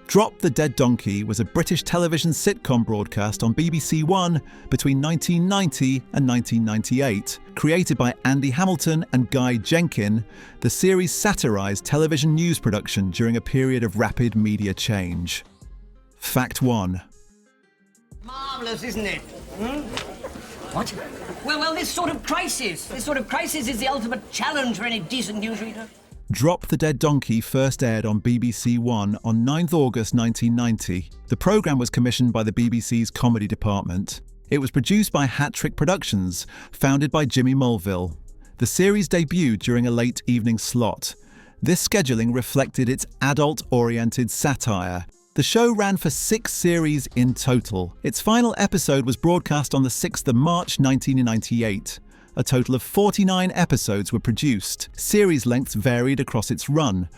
Drop the Dead Donkey was a British television sitcom broadcast on BBC One between 1990 and 1998. Created by Andy Hamilton and Guy Jenkin, the series satirised television news production during a period of rapid media change. Fact 1. Marvellous, isn't it? What? Well, this sort of crisis is the ultimate challenge for any decent newsreader. Drop the Dead Donkey first aired on BBC One on 9th August 1990. The programme was commissioned by the BBC's comedy department. It was produced by Hat Trick Productions, founded by Jimmy Mulville. The series debuted during a late evening slot. This scheduling reflected its adult-oriented satire. The show ran for 6 series in total. Its final episode was broadcast on the 6th of March 1998. A total of 49 episodes were produced. Series lengths varied across its run.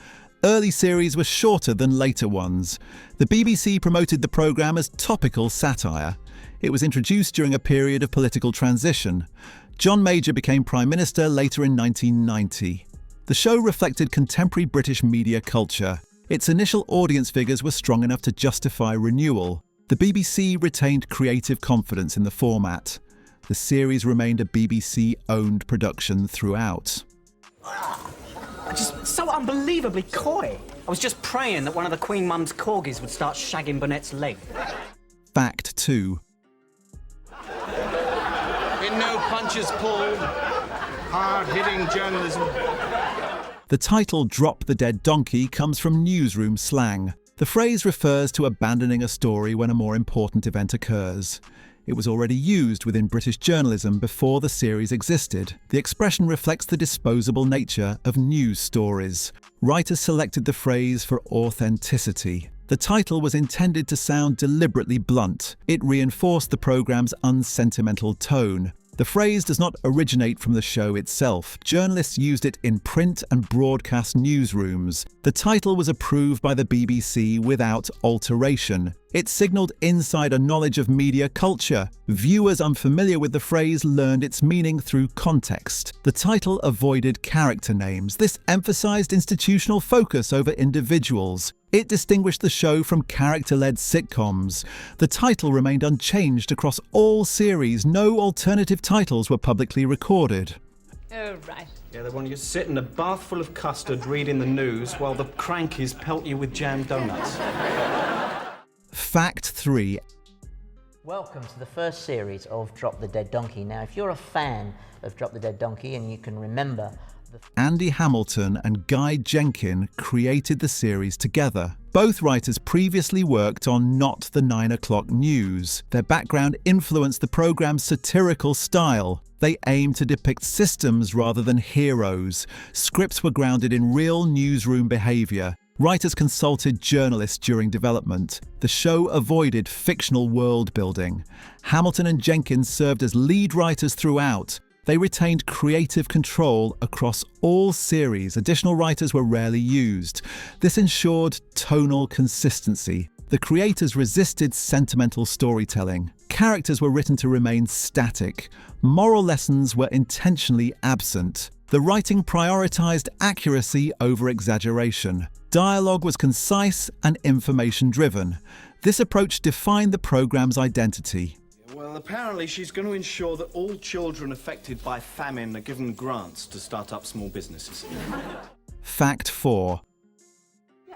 Early series were shorter than later ones. The BBC promoted the programme as Topical Satire. It was introduced during a period of political transition. John Major became Prime Minister later in 1990. The show reflected contemporary British media culture. Its initial audience figures were strong enough to justify renewal. The BBC retained creative confidence in the format. The series remained a BBC-owned production throughout. Just so unbelievably coy. I was just praying that one of the Queen Mum's corgis would start shagging Burnett's leg. Fact 2. In no punches pulled, hard-hitting journalism. The title Drop the Dead Donkey comes from newsroom slang. The phrase refers to abandoning a story when a more important event occurs. It was already used within British journalism before the series existed. The expression reflects the disposable nature of news stories. Writers selected the phrase for authenticity. The title was intended to sound deliberately blunt. It reinforced the programme's unsentimental tone. The phrase does not originate from the show itself. Journalists used it in print and broadcast newsrooms. The title was approved by the BBC without alteration. It signalled insider knowledge of media culture. Viewers unfamiliar with the phrase learned its meaning through context. The title avoided character names. This emphasised institutional focus over individuals. It distinguished the show from character-led sitcoms. The title remained unchanged across all series. No alternative titles were publicly recorded. Oh, right. Yeah, they want you to sit in a bath full of custard reading the news while the crankies pelt you with jam donuts. Fact 3. Welcome to the first series of Drop the Dead Donkey. Now, if you're a fan of Drop the Dead Donkey and you can remember Andy Hamilton and Guy Jenkin created the series together. Both writers previously worked on Not the 9 O'Clock News. Their background influenced the programme's satirical style. They aimed to depict systems rather than heroes. Scripts were grounded in real newsroom behaviour. Writers consulted journalists during development. The show avoided fictional world building. Hamilton and Jenkins served as lead writers throughout. They retained creative control across all series. Additional writers were rarely used. This ensured tonal consistency. The creators resisted sentimental storytelling. Characters were written to remain static. Moral lessons were intentionally absent. The writing prioritized accuracy over exaggeration. Dialogue was concise and information-driven. This approach defined the programme's identity. Well, apparently she's going to ensure that all children affected by famine are given grants to start up small businesses. Fact 4.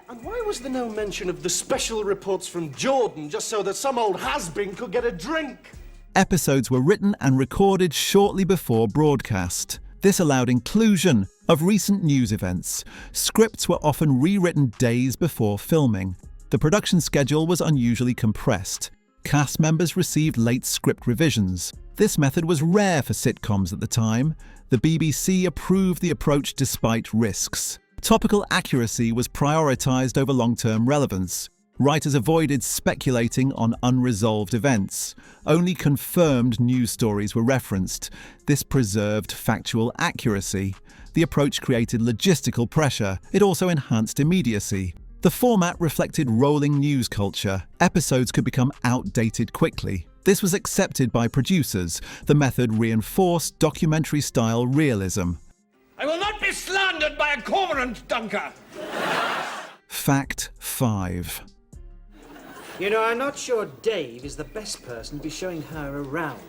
And why was there no mention of the special reports from Jordan just so that some old has-been could get a drink? Episodes were written and recorded shortly before broadcast. This allowed inclusion of recent news events. Scripts were often rewritten days before filming. The production schedule was unusually compressed. Cast members received late script revisions. This method was rare for sitcoms at the time. The BBC approved the approach despite risks. Topical accuracy was prioritised over long-term relevance. Writers avoided speculating on unresolved events. Only confirmed news stories were referenced. This preserved factual accuracy. The approach created logistical pressure. It also enhanced immediacy. The format reflected rolling news culture. Episodes could become outdated quickly. This was accepted by producers. The method reinforced documentary-style realism. I will not be slandered by a cormorant dunker. Fact 5. You know, I'm not sure Dave is the best person to be showing her around.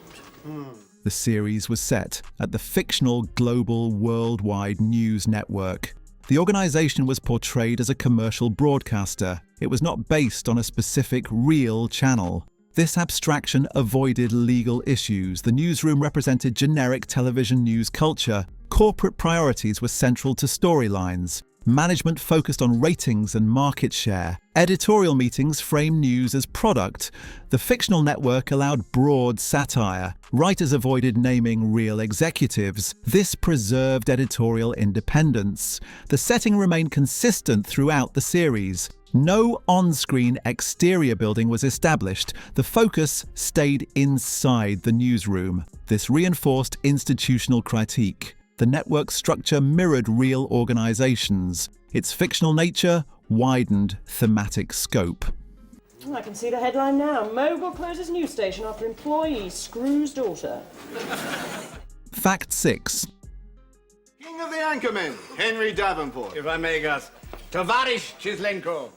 The series was set at the fictional global worldwide news network. The organisation was portrayed as a commercial broadcaster. It was not based on a specific real channel. This abstraction avoided legal issues. The newsroom represented generic television news culture. Corporate priorities were central to storylines. Management focused on ratings and market share. Editorial meetings framed news as product. The fictional network allowed broad satire. Writers avoided naming real executives. This preserved editorial independence. The setting remained consistent throughout the series. No on-screen exterior building was established. The focus stayed inside the newsroom. This reinforced institutional critique. The network's structure mirrored real organizations. Its fictional nature widened thematic scope. I can see the headline now. Mogul closes news station after employee screws daughter. Fact 6. King of the Anchormen, Henry Davenport. If I may, Gus. Tovarish Chislenko.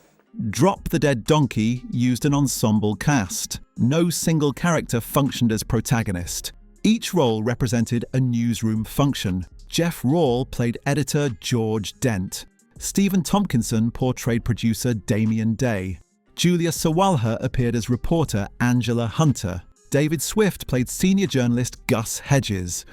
Drop the Dead Donkey used an ensemble cast. No single character functioned as protagonist. Each role represented a newsroom function. Jeff Rawle played editor George Dent. Stephen Tompkinson portrayed producer Damien Day. Julia Sawalha appeared as reporter Angela Hunter. David Swift played senior journalist Gus Hedges.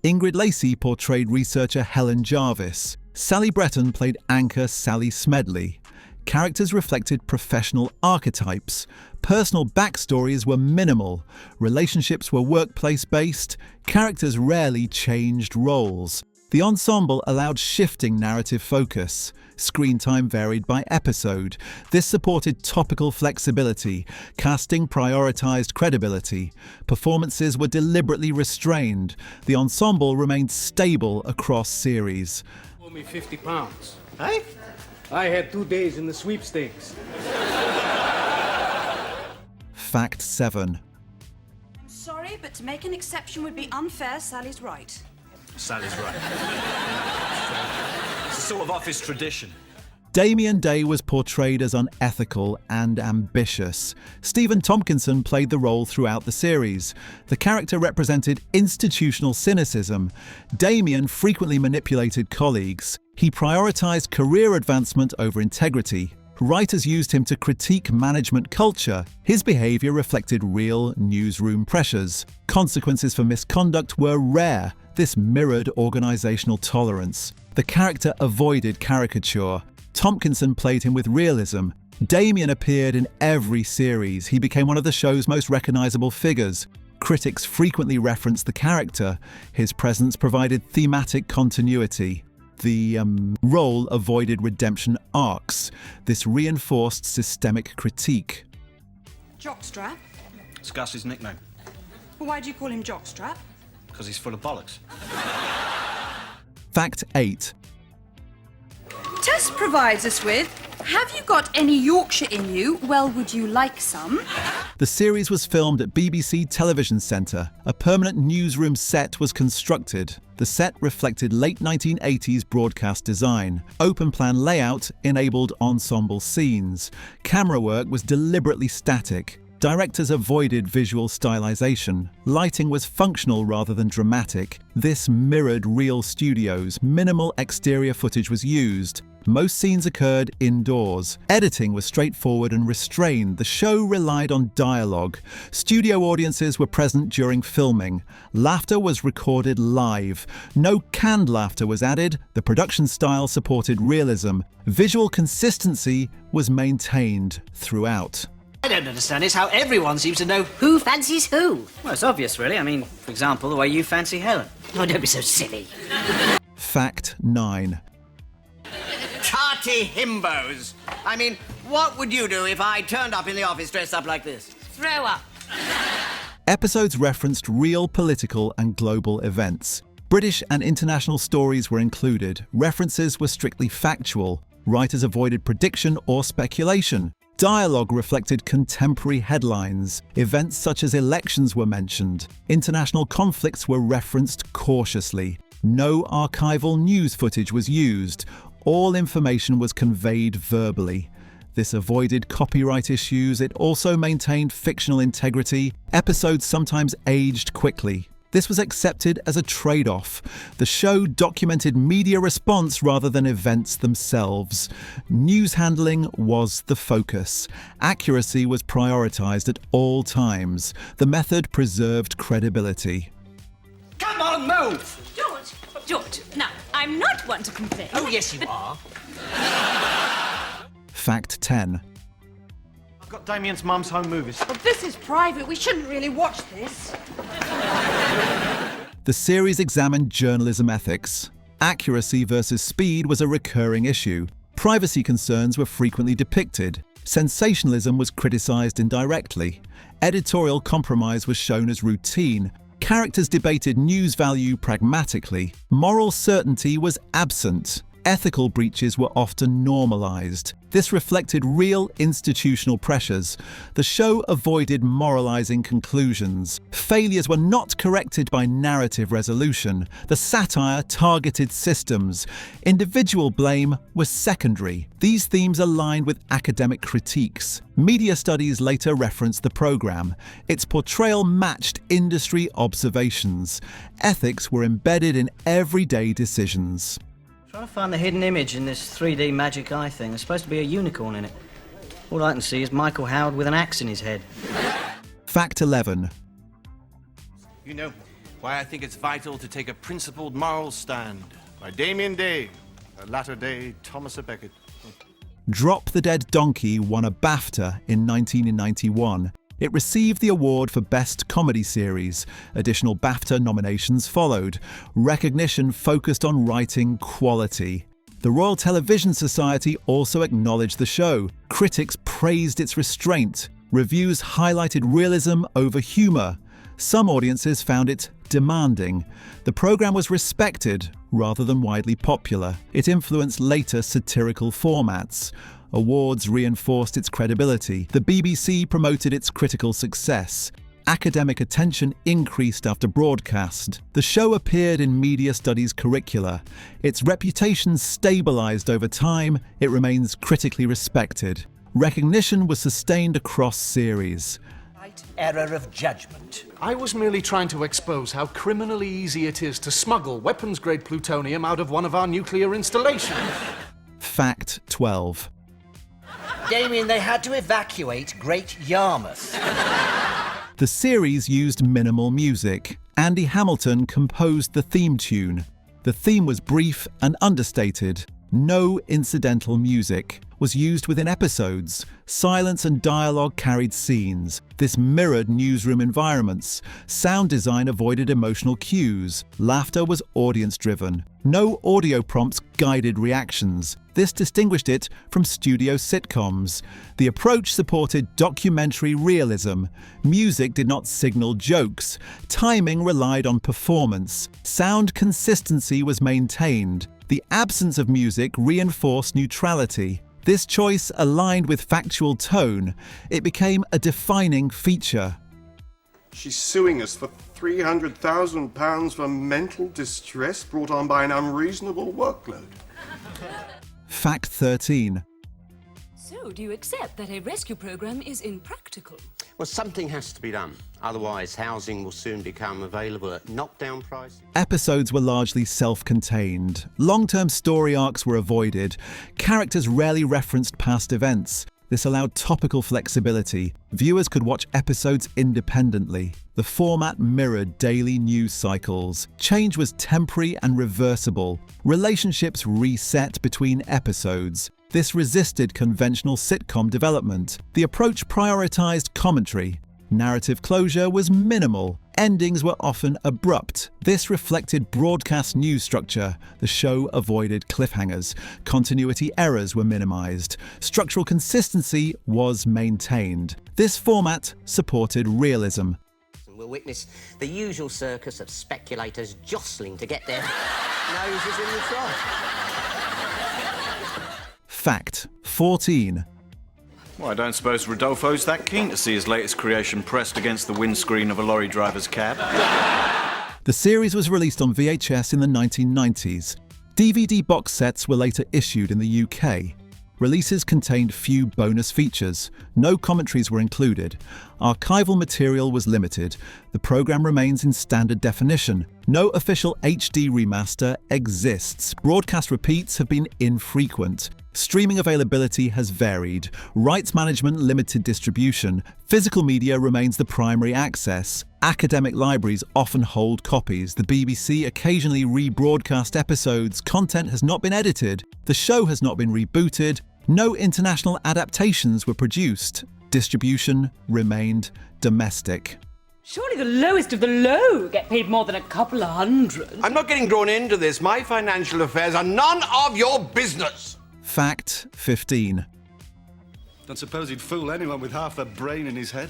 Ingrid Lacey portrayed researcher Helen Jarvis. Sally Breton played anchor Sally Smedley. Characters reflected professional archetypes. Personal backstories were minimal. Relationships were workplace-based. Characters rarely changed roles. The ensemble allowed shifting narrative focus. Screen time varied by episode. This supported topical flexibility. Casting prioritized credibility. Performances were deliberately restrained. The ensemble remained stable across series. Owe me £50. Hey? I had 2 days in the sweepstakes. Fact 7. I'm sorry, but to make an exception would be unfair. Sally's right. Sally's right. It's a sort of office tradition. Damien Day was portrayed as unethical and ambitious. Stephen Tompkinson played the role throughout the series. The character represented institutional cynicism. Damien frequently manipulated colleagues. He prioritized career advancement over integrity. Writers used him to critique management culture. His behavior reflected real newsroom pressures. Consequences for misconduct were rare. This mirrored organizational tolerance. The character avoided caricature. Tompkinson played him with realism. Damien appeared in every series. He became one of the show's most recognizable figures. Critics frequently referenced the character. His presence provided thematic continuity. The role avoided redemption arcs. This reinforced systemic critique. Jockstrap? It's Gus's nickname. Well, why do you call him Jockstrap? Because he's full of bollocks. Fact 8. Tess provides us with, have you got any Yorkshire in you? Well, would you like some? The series was filmed at BBC Television Centre. A permanent newsroom set was constructed. The set reflected late 1980s broadcast design. Open-plan layout enabled ensemble scenes. Camera work was deliberately static. Directors avoided visual stylization. Lighting was functional rather than dramatic. This mirrored real studios. Minimal exterior footage was used. Most scenes occurred indoors. Editing was straightforward and restrained. The show relied on dialogue. Studio audiences were present during filming. Laughter was recorded live. No canned laughter was added. The production style supported realism. Visual consistency was maintained throughout. I don't understand is how everyone seems to know who fancies who. Well, it's obvious, really. I mean, for example, the way you fancy Helen. Oh, don't be so silly. Fact 9. Tarty himbos. I mean, what would you do if I turned up in the office dressed up like this? Throw up. Episodes referenced real political and global events. British and international stories were included. References were strictly factual. Writers avoided prediction or speculation. Dialogue reflected contemporary headlines. Events such as elections were mentioned. International conflicts were referenced cautiously. No archival news footage was used. All information was conveyed verbally. This avoided copyright issues. It also maintained fictional integrity. Episodes sometimes aged quickly. This was accepted as a trade-off. The show documented media response rather than events themselves. News handling was the focus. Accuracy was prioritized at all times. The method preserved credibility. Come on, move! George, now, I'm not one to complain. Oh, yes, you are. Fact 10. I've got Damien's mum's home movies. But this is private. We shouldn't really watch this. The series examined journalism ethics. Accuracy versus speed was a recurring issue. Privacy concerns were frequently depicted. Sensationalism was criticized indirectly. Editorial compromise was shown as routine. Characters debated news value pragmatically. Moral certainty was absent. Ethical breaches were often normalized. This reflected real institutional pressures. The show avoided moralizing conclusions. Failures were not corrected by narrative resolution. The satire targeted systems. Individual blame was secondary. These themes aligned with academic critiques. Media studies later referenced the program. Its portrayal matched industry observations. Ethics were embedded in everyday decisions. Trying to find the hidden image in this 3D magic eye thing. There's supposed to be a unicorn in it. All I can see is Michael Howard with an axe in his head. Fact 11. You know why I think it's vital to take a principled moral stand. By Damien Day, a latter-day Thomas à Becket. Drop the Dead Donkey won a BAFTA in 1991. It received the award for Best Comedy Series. Additional BAFTA nominations followed. Recognition focused on writing quality. The Royal Television Society also acknowledged the show. Critics praised its restraint. Reviews highlighted realism over humour. Some audiences found it demanding. The programme was respected rather than widely popular. It influenced later satirical formats. Awards reinforced its credibility. The BBC promoted its critical success. Academic attention increased after broadcast. The show appeared in media studies curricula. Its reputation stabilised over time. It remains critically respected. Recognition was sustained across series. Error of judgment. I was merely trying to expose how criminally easy it is to smuggle weapons-grade plutonium out of one of our nuclear installations. Fact 12. Damien, they had to evacuate Great Yarmouth. The series used minimal music. Andy Hamilton composed the theme tune. The theme was brief and understated. No incidental music was used within episodes. Silence and dialogue carried scenes. This mirrored newsroom environments. Sound design avoided emotional cues. Laughter was audience-driven. No audio prompts guided reactions. This distinguished it from studio sitcoms. The approach supported documentary realism. Music did not signal jokes. Timing relied on performance. Sound consistency was maintained. The absence of music reinforced neutrality. This choice aligned with factual tone. It became a defining feature. She's suing us for £300,000 for mental distress brought on by an unreasonable workload. Fact 13. So, do you accept that a rescue program is impractical? Well, something has to be done. Otherwise, housing will soon become available at knockdown prices. Episodes were largely self-contained. Long-term story arcs were avoided. Characters rarely referenced past events. This allowed topical flexibility. Viewers could watch episodes independently. The format mirrored daily news cycles. Change was temporary and reversible. Relationships reset between episodes. This resisted conventional sitcom development. The approach prioritized commentary. Narrative closure was minimal. Endings were often abrupt. This reflected broadcast news structure. The show avoided cliffhangers. Continuity errors were minimized. Structural consistency was maintained. This format supported realism. We'll witness the usual circus of speculators jostling to get their noses in the trough. Fact 14. Well, I don't suppose Rodolfo's that keen to see his latest creation pressed against the windscreen of a lorry driver's cab. The series was released on VHS in the 1990s. DVD box sets were later issued in the UK. Releases contained few bonus features. No commentaries were included. Archival material was limited. The program remains in standard definition. No official HD remaster exists. Broadcast repeats have been infrequent. Streaming availability has varied. Rights management limited distribution. Physical media remains the primary access. Academic libraries often hold copies. The BBC occasionally rebroadcast episodes. Content has not been edited. The show has not been rebooted. No international adaptations were produced. Distribution remained domestic. Surely the lowest of the low get paid more than a couple of hundred. I'm not getting drawn into this. My financial affairs are none of your business. Fact 15. Don't suppose he'd fool anyone with half a brain in his head.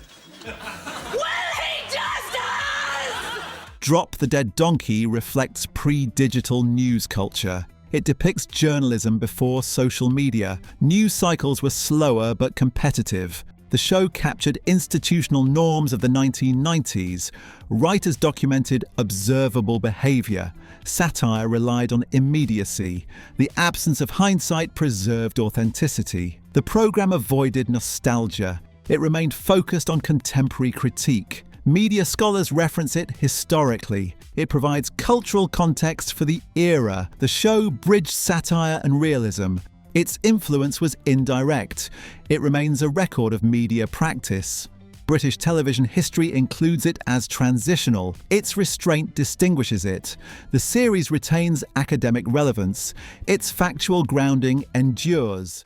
Drop the Dead Donkey reflects pre-digital news culture. It depicts journalism before social media. News cycles were slower but competitive. The show captured institutional norms of the 1990s. Writers documented observable behaviour. Satire relied on immediacy. The absence of hindsight preserved authenticity. The programme avoided nostalgia. It remained focused on contemporary critique. Media scholars reference it historically. It provides cultural context for the era. The show bridged satire and realism. Its influence was indirect. It remains a record of media practice. British television history includes it as transitional. Its restraint distinguishes it. The series retains academic relevance. Its factual grounding endures.